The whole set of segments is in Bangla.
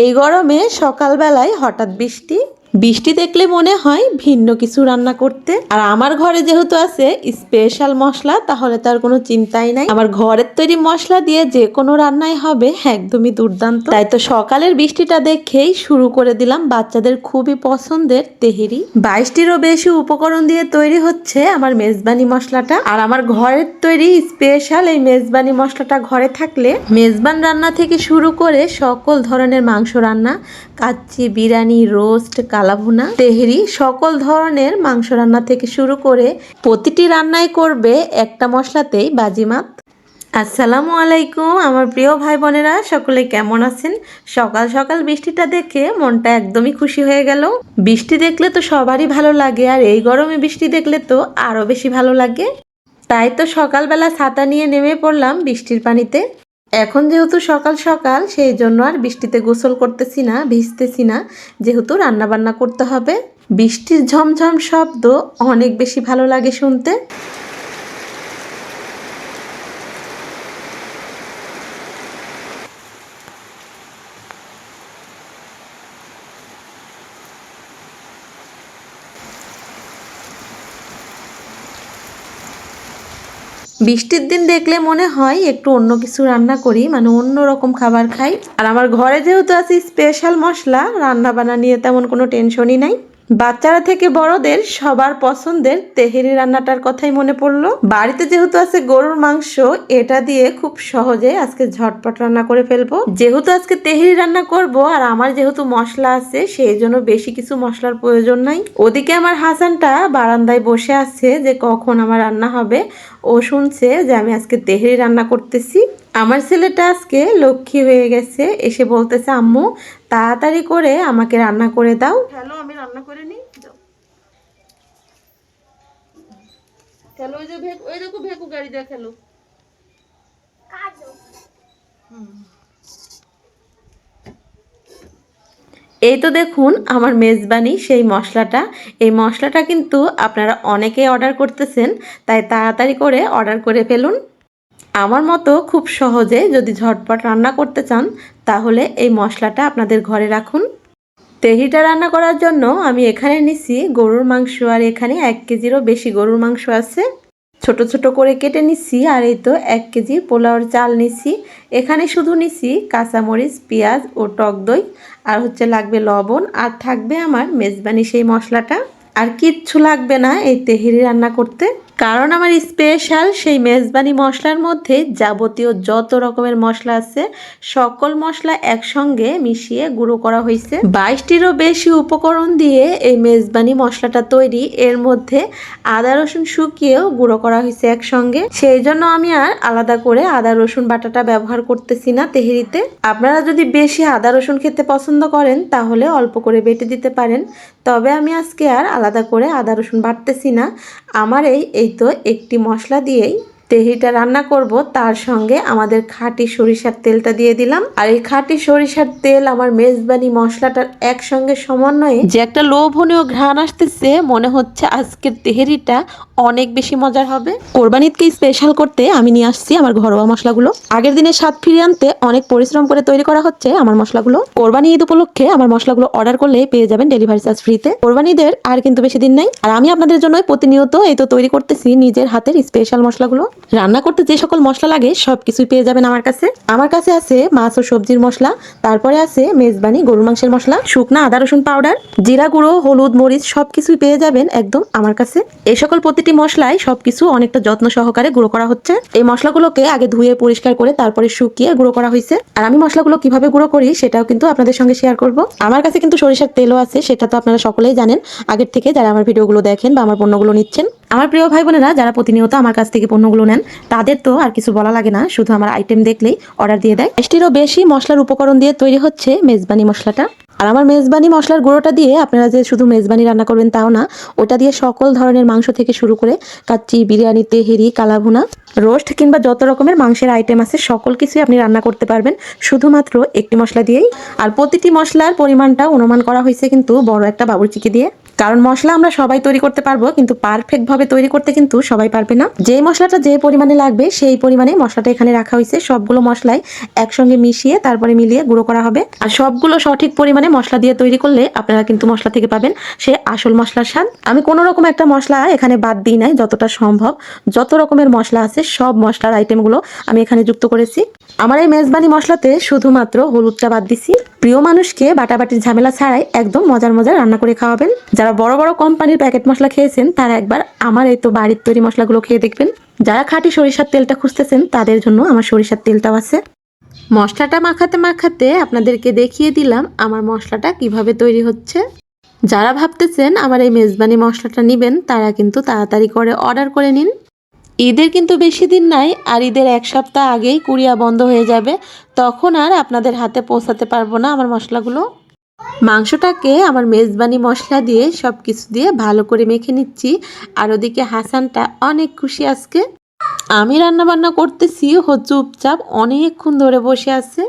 এই গরমে সকালবেলায় হঠাৎ বৃষ্টি বৃষ্টি দেখলে মনে হয় ভিন্ন কিছু রান্না করতে। আর আমার ঘরে যেহেতু আছে স্পেশাল মশলা, তাহলে তার কোনো চিন্তাই নাই। আমার ঘরের তৈরি মশলা দিয়ে যে কোনো রান্নাই হবে একদমই দুর্দান্ত। তাই তো সকালের বৃষ্টিটা দেখেই শুরু করে দিলাম বাচ্চাদের খুবই পছন্দের তেহেরি। 22টিরও বেশি উপকরণ দিয়ে তৈরি হচ্ছে আমার মেজবানি মশলাটা। আর আমার ঘরের তৈরি স্পেশাল এই মেজবানি মশলাটা ঘরে থাকলে মেজবান রান্না থেকে শুরু করে সকল ধরনের মাংস রান্না, কাচ্চি, বিরিয়ানি, রোস্ট, কালাভুনা, তেহেরি, সকল ধরনের মাংস রান্না থেকে শুরু করে প্রতিটি রান্নায় করবে একটা মশলাতেই বাজিমাত। আসসালামু আলাইকুম আমার প্রিয় ভাই বোনেরা, সকলে কেমন আছেন? সকাল সকাল বৃষ্টিটা দেখে মনটা একদমই খুশি হয়ে গেল। বৃষ্টি দেখলে তো সবারই ভালো লাগে, আর এই গরমে বৃষ্টি দেখলে তো আরো বেশি ভালো লাগে। তাই তো সকালবেলা ছাতা নিয়ে নেমে পড়লাম বৃষ্টির পানিতে। এখন যেহেতু সকাল সকাল, সেই জন্য আর বৃষ্টিতে গোসল করতেছি না, ভিজতেছি না, যেহেতু রান্না বান্না করতে হবে। বৃষ্টির ঝমঝম শব্দ অনেক বেশি ভালো লাগে শুনতে। বৃষ্টির দিন দেখলে মনে হয় একটু অন্য কিছু রান্না করি, মানে অন্য রকম খাবার খাই। আর আমার ঘরে যেহেতু আছে স্পেশাল মশলা, রান্না বান্না নিয়ে তেমন কোনো টেনশনই নাই। বাচ্চারা থেকে বড়দের সবার পছন্দের তেহেরি রান্নাটার কথাই মনে পড়লো। বাড়িতে যেহেতু আছে গরুর মাংস, এটা দিয়ে খুব সহজে আজকে ঝটপট রান্না করে ফেলবো। যেহেতু আজকে তেহেরি রান্না করব, আর আমার যেহেতু মশলা আছে, সেই জন্য বেশি কিছু মশলার প্রয়োজন নাই। ওদিকে আমার হাসানটা বারান্দায় বসে আছে যে কখন আমার রান্না হবে। ও শুনছে যে আমি আজকে তেহেরি রান্না করতেছি। আমার ছেলেটা আজকে লক্ষ্মী হয়ে গেছে, এসে বলতেছে আম্মু তাড়াতাড়ি করে আমাকে রান্না করে দাও। হ্যালো, আমি রান্না করে নিই। খেলো, ওই যে ওই দেখো ভেকু গাড়ি দিয়ে খেলো। এই তো দেখুন আমার মেজবানি সেই মশলাটা। এই মশলাটা কিন্তু আপনারা অনেকেই অর্ডার করতেছেন, তাই তাড়াতাড়ি করে অর্ডার করে ফেলুন। আমার মতো খুব সহজে যদি ঝটপট রান্না করতে চান, তাহলে এই মশলাটা আপনাদের ঘরে রাখুন। তেহিটা রান্না করার জন্য আমি এখানে নিছি গরুর মাংস, আর এখানে 1 কেজিরও বেশি গরুর মাংস আছে। ছোট ছোট করে কেটে নিচ্ছি। আর এই তো 1 কেজি পোলাওর চাল নিছি। এখানে শুধু নিছি কাঁচামরিচ, পেঁয়াজ ও টক দই, আর হচ্ছে লাগবে লবণ, আর থাকবে আমার মেজবানি সেই মশলাটা। আর কিচ্ছু লাগবে না এই তেহেরি রান্না করতে, কারণ আমার স্পেশাল সেই মেজবানি মশলার মধ্যে যাবতীয় যত রকমের মশলা আছে সকল মশলা একসঙ্গে মিশিয়ে গুঁড়ো করা হয়েছে। 22টিরও বেশি উপকরণ দিয়ে এই মেজবানি মশলাটা তৈরি। এর মধ্যে আদা রসুন শুকিয়েও গুঁড়ো করা হয়েছে একসঙ্গে। সেই জন্য আমি আর আলাদা করে আদা রসুন বাটাটা ব্যবহার করতেছি না তেহেরিতে। আপনারা যদি বেশি আদা রসুন খেতে পছন্দ করেন, তাহলে অল্প করে বেটে দিতে পারেন। তবে আমি আজকে আর আলাদা করে আদা রসুন বাটতেছি না। আমার এই তো একটি মশলা দিয়েই তেহেরিটা রান্না করব। তার সঙ্গে আমাদের খাঁটি সরিষার তেলটা দিয়ে দিলাম। আর এই খাঁটি সরিষার তেল আমার মেজবানি মশলাটার একসঙ্গে সমন্বয়ে যে একটা লোভনীয় ঘ্রাণ আসতেছে, মনে হচ্ছে আজকের তেহেরিটা অনেক বেশি মজার হবে। কোরবানি ঈদকে স্পেশাল করতে আমি নিয়ে আসছি আমার ঘরোয়া মশলাগুলো। আগের দিনের স্বাদ ফিরিয়ে আনতে অনেক পরিশ্রম করে তৈরি করা হচ্ছে আমার মশলাগুলো। কোরবানি ঈদ উপলক্ষে আমার মশলাগুলো অর্ডার করলে পেয়ে যাবেন ডেলিভারি চার্জ ফ্রিতে। কোরবানি ঈদের আর কিন্তু বেশি দিন নাই। আর আমি আপনাদের জন্য প্রতিনিয়ত এই তো তৈরি করতেছি নিজের হাতের স্পেশাল মশলাগুলো। রান্না করতে যে সকল মশলা লাগে সবকিছুই পেয়ে যাবেন আমার কাছে। আমার কাছে আছে মাছ ও সবজির মশলা, তারপরে আছে মেজবানি গরুর মাংসের মশলা, শুকনা আদা রসুন পাউডার, জিরা গুঁড়ো, হলুদ, মরিচ সবকিছুই পেয়ে যাবেন একদম আমার কাছে। এই সকল প্রতিটি মশলায় সবকিছু অনেকটা যত্ন সহকারে গুঁড়ো করা হচ্ছে। এই মশলাগুলোকে আগে ধুয়ে পরিষ্কার করে তারপরে শুকিয়ে গুঁড়ো করা হয়েছে। আর আমি মশলাগুলো কিভাবে গুঁড়ো করি সেটাও কিন্তু আপনাদের সঙ্গে শেয়ার করব। আমার কাছে কিন্তু সরিষার তেলও আছে, সেটা তো আপনারা সকলেই জানেন আগের থেকে, যারা আমার ভিডিওগুলো দেখেন বা আমার পণ্যগুলো নিচ্ছেন। আমার প্রিয় ভাই বোনেরা যারা প্রতিনিয়ত আমার কাছ থেকে পণ্যগুলো নেন, তাদের তো আর কিছু বলা লাগে না, শুধু আমার আইটেম দেখলেই অর্ডার দিয়ে দেয়। 20টিরও বেশি মশলার উপকরণ দিয়ে তৈরি হচ্ছে মেজবানি মশলাটা। আর আমার মেজবানি মশলার গুঁড়োটা দিয়ে আপনারা যে শুধু মেজবানি রান্না করবেন তাও না, ওটা দিয়ে সকল ধরনের মাংস থেকে শুরু করে কাচ্চি, বিরিয়ানি, তেহেরি, কালাভুনা, রোস্ট কিংবা যত রকমের মাংসের আইটেম আছে সকল কিছুই আপনি রান্না করতে পারবেন শুধুমাত্র একটি মশলা দিয়েই। আর প্রতিটি মশলার পরিমাণটা অনুমান করা হয়েছে কিন্তু বড় একটা বাবুর্চিকে দিয়ে। কারণ মশলা আমরা সবাই তৈরি করতে পারবো, কিন্তু পারফেক্ট ভাবে তৈরি করতে কিন্তু সবাই পারবে না। যে মশলাটা যে পরিমাণে লাগবে সেই পরিমাণে মশলাটা এখানে রাখা হয়েছে। সবগুলো মশলাই একসঙ্গে মিশিয়ে তারপরে মিলিয়ে গুঁড়ো করা হবে। আর সবগুলো সঠিক পরিমাণে মশলা দিয়ে তৈরি করলে আপনারা কিন্তু মশলা থেকে পাবেন সে আসল মশলার স্বাদ। আমি কোনো রকম একটা মশলা এখানে বাদ দিই নাই, যতটা সম্ভব যত রকমের মশলা আছে সব মশলার আইটেমগুলো আমি এখানে যুক্ত করেছি। আমার এই মেজবানি মশলাতে শুধুমাত্র হলুদটা বাদ দিছি। প্রিয় মানুষকে বাটাবাটির ঝামেলা ছাড়াই একদম মজার মজার রান্না করে খাওয়াবেন। যারা বড় বড় কোম্পানির প্যাকেট মশলা খেয়েছেন তারা একবার আমার এই তো বাড়ির তৈরি মশলাগুলো খেয়ে দেখবেন। যারা খাঁটি সরিষার তেলটা খুঁজতেছেন তাদের জন্য আমার সরিষার তেলটাও আছে। মশলাটা মাখাতে মাখাতে আপনাদেরকে দেখিয়ে দিলাম আমার মশলাটা কিভাবে তৈরি হচ্ছে। যারা ভাবতেছেন আমার এই মেজবানি মশলাটা নেবেন তারা কিন্তু তাড়াতাড়ি করে অর্ডার করে নিন। ঈদের কিন্তু বেশি দিন নাই, আর ঈদের এক সপ্তাহ আগেই কুরিয়া বন্ধ হয়ে যাবে, তখন আর আপনাদের হাতে পৌঁছাতে পারবো না আমার মশলাগুলো। মাংসটাকে আমার মেজবানি মশলা দিয়ে সব কিছু দিয়ে ভালো করে মেখে নিচ্ছি। আর ওদিকে হাসানটা অনেক খুশি আজকে। আমি রান্না বান্না করতেছি, ও চুপচাপ অনেকক্ষণ ধরে বসে আছে।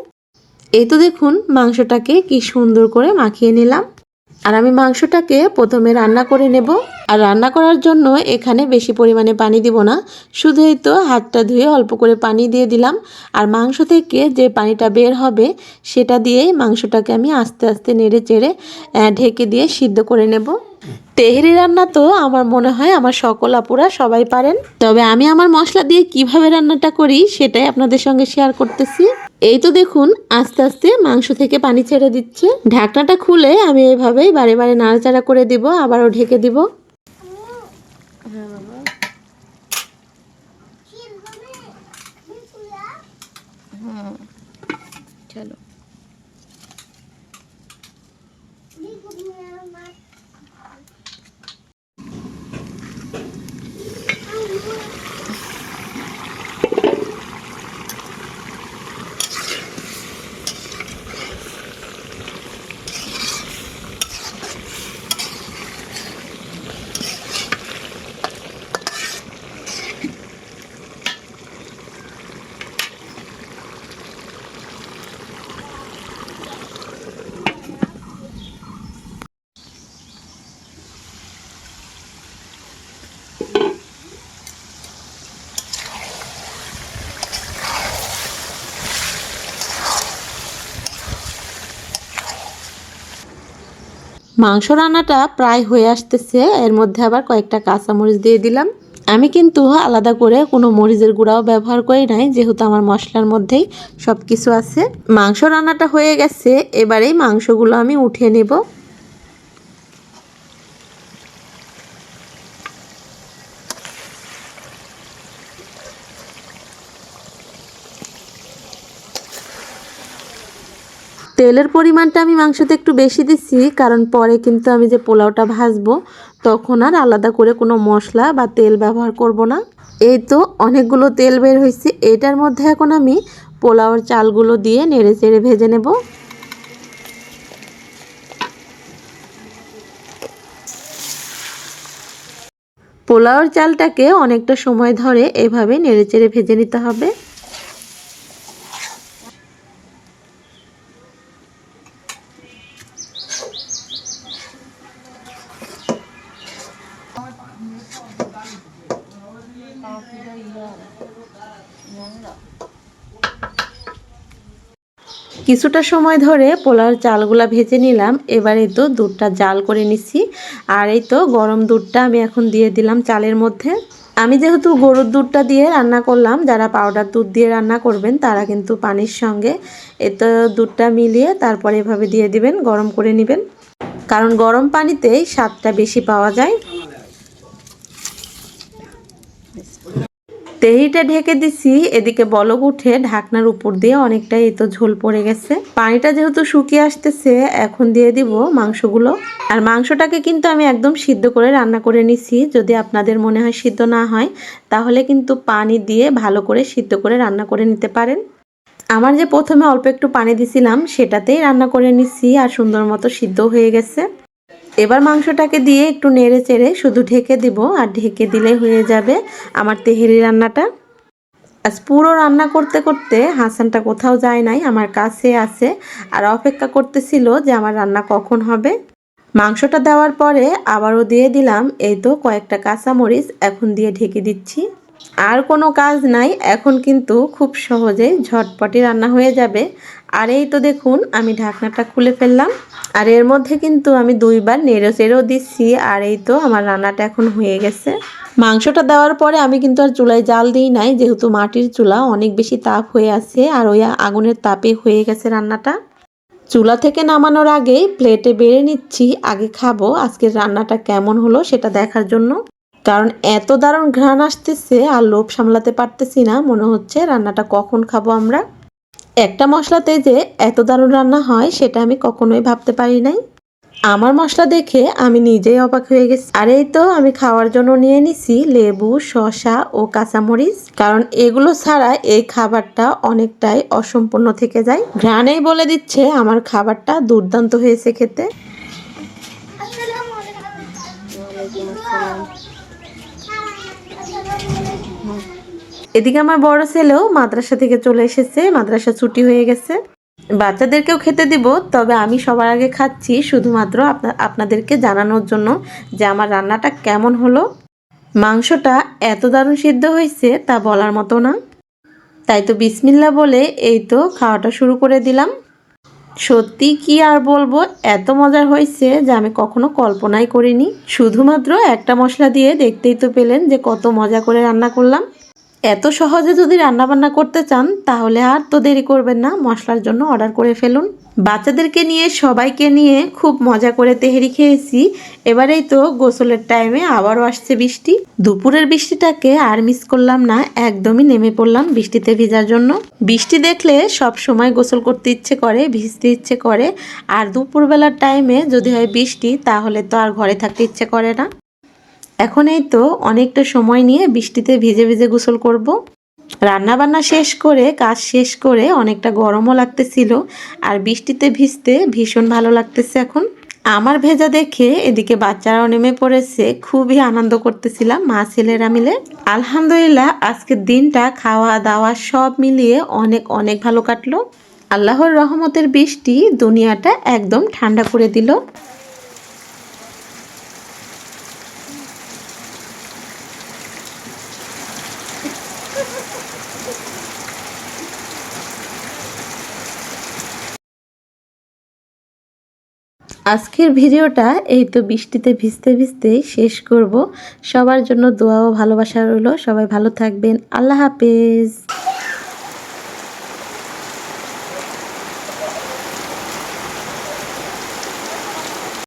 এই তো দেখুন মাংসটাকে কি সুন্দর করে মাখিয়ে নিলাম। আর আমি মাংসটাকে প্রথমে রান্না করে নেব। আর রান্না করার জন্য এখানে বেশি পরিমাণে পানি দিব না, শুধু এই তো হাতটা ধুয়ে অল্প করে পানি দিয়ে দিলাম। আর মাংস থেকে যে পানিটা বের হবে সেটা দিয়েই মাংসটাকে আমি আস্তে আস্তে নেড়ে চেড়ে ঢেকে দিয়ে সিদ্ধ করে নেব। তেহরি রান্না তো আমার মনে হয় আমার সকল আপুরা সবাই পারেন, তবে আমি আমার মশলা দিয়ে কিভাবে রান্নাটা করি সেটাই আপনাদের সঙ্গে শেয়ার করতেছি। এই তো দেখুন আস্তে আস্তে মাংস থেকে পানি ছেড়ে দিচ্ছে। ঢাকনাটা খুলে আমি এইভাবেই বারে বারে নাড়াচাড়া করে দিব, আবারও ঢেকে দিব। চলো মাংস রান্নাটা প্রায় হয়ে আসতেছে, এর মধ্যে আবার কয়েকটা কাঁচামরিচ দিয়ে দিলাম। আমি কিন্তু আলাদা করে কোনো মরিচের গুঁড়াও ব্যবহার করি নাই, যেহেতু আমার মশলার মধ্যেই সব কিছু আছে। মাংস রান্নাটা হয়ে গেছে, এবারেই মাংসগুলো আমি উঠিয়ে নেব। তেলের পরিমাণটা আমি মাংসতে একটু বেশি দিচ্ছি, কারণ পরে কিন্তু আমি যে পোলাওটা ভাজবো তখন আর আলাদা করে কোনো মশলা বা তেল ব্যবহার করব না। এই তো অনেকগুলো তেল বের হয়েছে, এটার মধ্যে এখন আমি পোলাওর চালগুলো দিয়ে নেড়ে চেড়ে ভেজে নেব। পোলাওর চালটাকে অনেকটা সময় ধরে এভাবে নেড়ে চেড়ে ভেজে নিতে হবে। কিছুটা সময় ধরে পোলাওর চালগুলা ভেজে নিলাম। এবারে তো দুধটা জাল করে নিচ্ছি, আর এই তো গরম দুধটা আমি এখন দিয়ে দিলাম চালের মধ্যে। আমি যেহেতু গরুর দুধটা দিয়ে রান্না করলাম, যারা পাউডার দুধ দিয়ে রান্না করবেন তারা কিন্তু পানির সঙ্গে এই তো দুধটা মিলিয়ে তারপরে এভাবে দিয়ে দিবেন, গরম করে নেবেন, কারণ গরম পানিতেই স্বাদটা বেশি পাওয়া যায়। তেহিটা ঢেকে দিছি, এদিকে বলক উঠে ঢাকনার উপর দিয়ে অনেকটাই এই তো ঝোল পড়ে গেছে। পানিটা যেহেতু শুকিয়ে আসতেছে, এখন দিয়ে দিব মাংসগুলো। আর মাংসটাকে কিন্তু আমি একদম সিদ্ধ করে রান্না করে নিছি। যদি আপনাদের মনে হয় সিদ্ধ না হয় তাহলে কিন্তু পানি দিয়ে ভালো করে সিদ্ধ করে রান্না করে নিতে পারেন। আমার যে প্রথমে অল্প একটু পানি দিছিলাম সেটাতেই রান্না করে নিছি, আর সুন্দর মতো সিদ্ধ হয়ে গেছে। এবার মাংসটাকে দিয়ে একটু নেড়ে চেড়ে শুধু ঢেকে দিব, আর ঢেকে দিলে হয়ে যাবে আমার তেহেরি রান্নাটা। আজ পুরো রান্না করতে করতে হাসানটা কোথাও যায় নাই, আমার কাছে আছে আর অপেক্ষা করতেছিল যে আমার রান্না কখন হবে। মাংসটা দেওয়ার পরে আবারও দিয়ে দিলাম এই তো কয়েকটা কাঁচামরিচ, এখন দিয়ে ঢেকে দিচ্ছি। আর কোনো কাজ নাই, এখন কিন্তু খুব সহজেই ঝটপটি রান্না হয়ে যাবে। আর এই তো দেখুন আমি ঢাকনাটা খুলে ফেললাম, আর এর মধ্যে কিন্তু আমি 2বার নেড়ে চেড়েও দিচ্ছি। আর এই তো আমার রান্নাটা এখন হয়ে গেছে। মাংসটা দেওয়ার পরে আমি কিন্তু আর চুলায় জাল দিই নাই, যেহেতু মাটির চুলা অনেক বেশি তাপ হয়ে আছে, আর ওই আগুনের তাপে হয়ে গেছে রান্নাটা। চুলা থেকে নামানোর আগেই প্লেটে বেড়ে নিচ্ছি, আগে খাবো আজকের রান্নাটা কেমন হলো সেটা দেখার জন্য। কারণ এত দারুণ ঘ্রাণ আসতেছে আর লোভ সামলাতে পারতেছি না, মনে হচ্ছে রান্নাটা কখন খাবো আমরা। একটা মশলাতে যে এত দারুণ রান্না হয় সেটা আমি কখনোই ভাবতে পারি নাই। আমার মশলা দেখে আমি নিজেই অবাক হয়ে গেছি। আর এই তো আমি খাওয়ার জন্য নিয়ে নিছি লেবু, শসা ও কাঁচামরিচ, কারণ এগুলো ছাড়া এই খাবারটা অনেকটাই অসম্পূর্ণ থেকে যায়। ঘ্রাণেই বলে দিচ্ছে আমার খাবারটা দুর্দান্ত হয়েছে খেতে। এদিকে আমার বড় ছেলেও মাদ্রাসা থেকে চলে এসেছে, মাদ্রাসা ছুটি হয়ে গেছে। বাচ্চাদেরকেও খেতে দিব, তবে আমি সবার আগে খাচ্ছি শুধুমাত্র আপনাদেরকে জানানোর জন্য যে আমার রান্নাটা কেমন হলো। মাংসটা এত দারুণ সিদ্ধ হয়েছে তা বলার মতো না। তাই তো বিসমিল্লাহ বলে এই তো খাওয়াটা শুরু করে দিলাম। সত্যি কি আর বলবো, এত মজার হয়েছে যে আমি কখনো কল্পনাই করিনি। শুধুমাত্র একটা মশলা দিয়ে দেখতেই তো পেলেন যে কত মজা করে রান্না করলাম। এত সহজে যদি রান্না বান্না করতে চান তাহলে আর তো দেরি করবেন না, মশলার জন্য অর্ডার করে ফেলুন। বাচ্চাদেরকে নিয়ে সবাইকে নিয়ে খুব মজা করে তেহেরি খেয়েছি। এবারেই তো গোসলের টাইমে আবারও আসছে বৃষ্টি। দুপুরের বৃষ্টিটাকে আর মিস করলাম না, একদমই নেমে পড়লাম বৃষ্টিতে ভিজার জন্য। বৃষ্টি দেখলে সব সময় গোসল করতে ইচ্ছে করে, ভিজতে ইচ্ছে করে। আর দুপুরবেলার টাইমে যদি হয় বৃষ্টি তাহলে তো আর ঘরে থাকতে ইচ্ছে করে না। এখন এই তো অনেকটা সময় নিয়ে বৃষ্টিতে ভিজে ভিজে গোসল করব। রান্না বান্না শেষ করে কাজ শেষ করে অনেকটা গরমও লাগতেছিল, আর বৃষ্টিতে ভিজতে ভীষণ ভালো লাগতেছে এখন। আমার ভেজা দেখে এদিকে বাচ্চারাও নেমে পড়েছে, খুবই আনন্দ করতেছিলাম মা ছেলেরা মিলে। আলহামদুলিল্লাহ আজকের দিনটা খাওয়া দাওয়া সব মিলিয়ে অনেক অনেক ভালো কাটলো। আল্লাহর রহমতের বৃষ্টি দুনিয়াটা একদম ঠান্ডা করে দিল। আজকের ভিডিওটা এই তো বৃষ্টিতে ভিজতে ভিজতেই শেষ করব। সবার জন্য দোয়া ও ভালোবাসা রইল, সবাই ভালো থাকবেন। আল্লাহ হাফেজ।